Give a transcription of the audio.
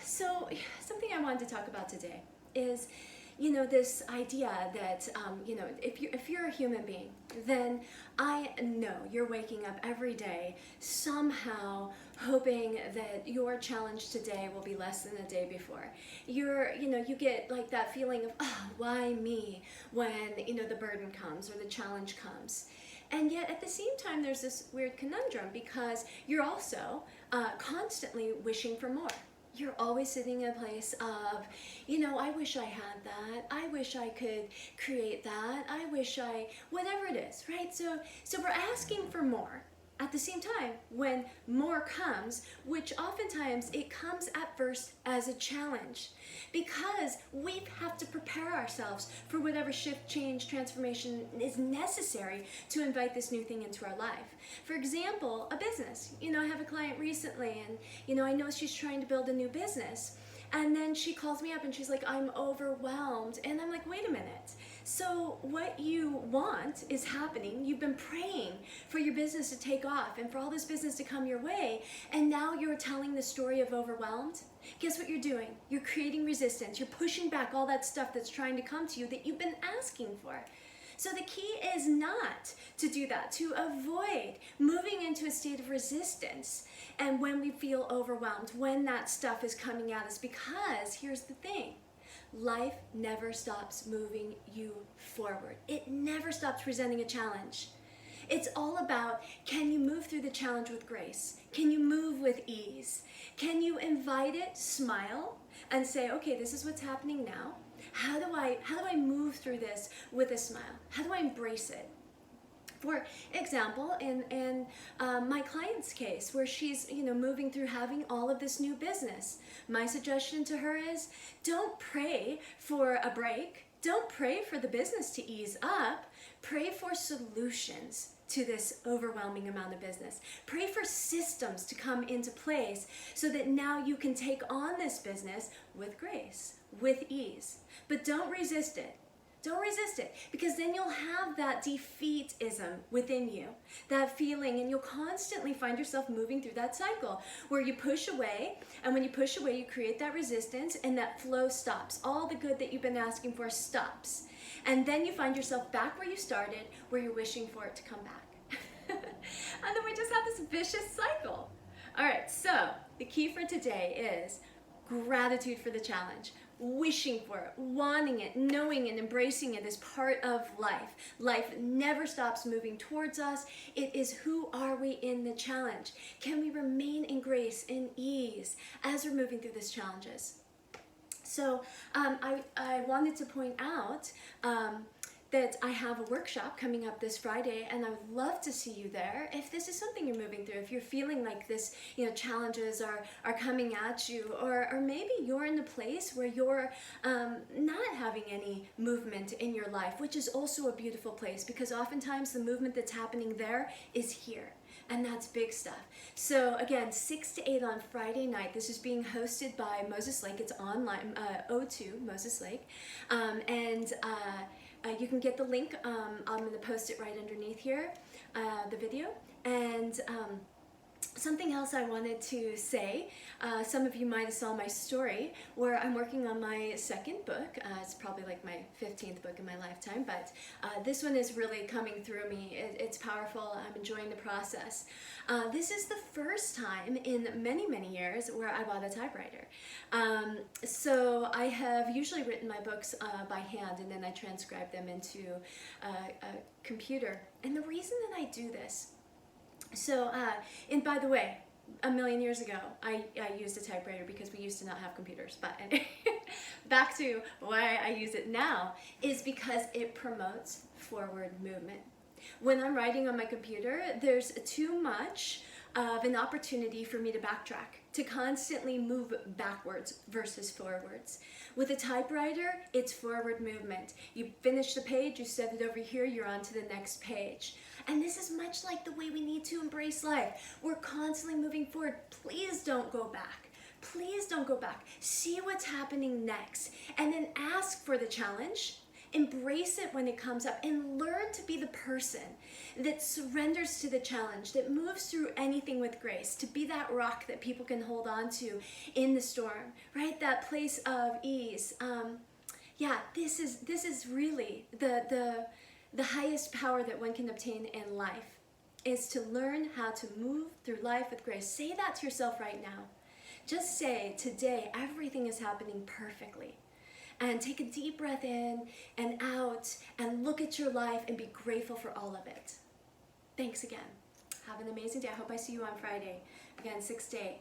So something I wanted to talk about today is, this idea that, if you're a human being, then I know you're waking up every day somehow hoping that your challenge today will be less than the day before. You get like that feeling of, oh, why me, when, the burden comes or the challenge comes. And yet at the same time, there's this weird conundrum because you're also constantly wishing for more. You're always sitting in a place of, I wish I had that. I wish I could create that. I wish whatever it is, right? So we're asking for more. At the same time, when more comes, which oftentimes it comes at first as a challenge, because we have to prepare ourselves for whatever shift, change, transformation is necessary to invite this new thing into our life. For example, a business. I have a client recently, and I know she's trying to build a new business. And then she calls me up and she's like, I'm overwhelmed. And I'm like, wait a minute. So what you want is happening. You've been praying for your business to take off and for all this business to come your way. And now you're telling the story of overwhelmed. Guess what you're doing? You're creating resistance. You're pushing back all that stuff that's trying to come to you that you've been asking for. So the key is not to do that, to avoid moving into a state of resistance and when we feel overwhelmed, when that stuff is coming at us, because here's the thing. Life never stops moving you forward. It never stops presenting a challenge. It's all about, can you move through the challenge with grace? Can you move with ease? Can you invite it, smile, and say, okay, this is what's happening now. How do I move through this with a smile? How do I embrace it? For example, in my client's case, where she's moving through having all of this new business, my suggestion to her is, don't pray for a break. Don't pray for the business to ease up. Pray for solutions to this overwhelming amount of business. Pray for systems to come into place so that now you can take on this business with grace, with ease. But don't resist it. Don't resist it, because then you'll have that defeatism within you, that feeling, and you'll constantly find yourself moving through that cycle where you push away, and when you push away, you create that resistance, and that flow stops. All the good that you've been asking for stops. And then you find yourself back where you started, where you're wishing for it to come back. And then we just have this vicious cycle. All right, so the key for today is gratitude for the challenge. Wishing for it, wanting it, knowing and embracing it is part of life. Life never stops moving towards us. It is, who are we in the challenge? Can we remain in grace, in ease, as we're moving through these challenges? So I wanted to point out that I have a workshop coming up this Friday, and I would love to see you there. If this is something you're moving through, if you're feeling like this, challenges are coming at you, or maybe you're in a place where you're not having any movement in your life, which is also a beautiful place, because oftentimes the movement that's happening there is here. And that's big stuff. So again, 6 to 8 on Friday night. This is being hosted by Moses Lake. It's online, O2, Moses Lake. You can get the link. I'm going to post it right underneath here, the video. And something else I wanted to say, some of you might have saw my story where I'm working on my second book. It's probably like my 15th book in my lifetime, but this one is really coming through me. It's powerful. I'm enjoying the process. This is the first time in many, many years where I bought a typewriter. So I have usually written my books by hand, and then I transcribe them into a computer. And the reason that I do this, and by the way, a million years ago, I used a typewriter because we used to not have computers. But anyway, back to why I use it now is because it promotes forward movement. When I'm writing on my computer, there's too much of an opportunity for me to backtrack, to constantly move backwards versus forwards. With a typewriter, it's forward movement. You finish the page, you set it over here, you're on to the next page. And this is much like the way we need to embrace life. We're constantly moving forward. Please don't go back. Please don't go back. See what's happening next. And then ask for the challenge. embrace it when it comes up, and learn to be the person that surrenders to the challenge, that moves through anything with grace, to be that rock that people can hold on to in the storm, right? That place of ease. Yeah, this is really the highest power that one can obtain in life, is to learn how to move through life with grace. Say that to yourself right now. Just say, today, everything is happening perfectly. And take a deep breath in and out and look at your life and be grateful for all of it. Thanks again. Have an amazing day. I hope I see you on Friday. Again, 6 to 8.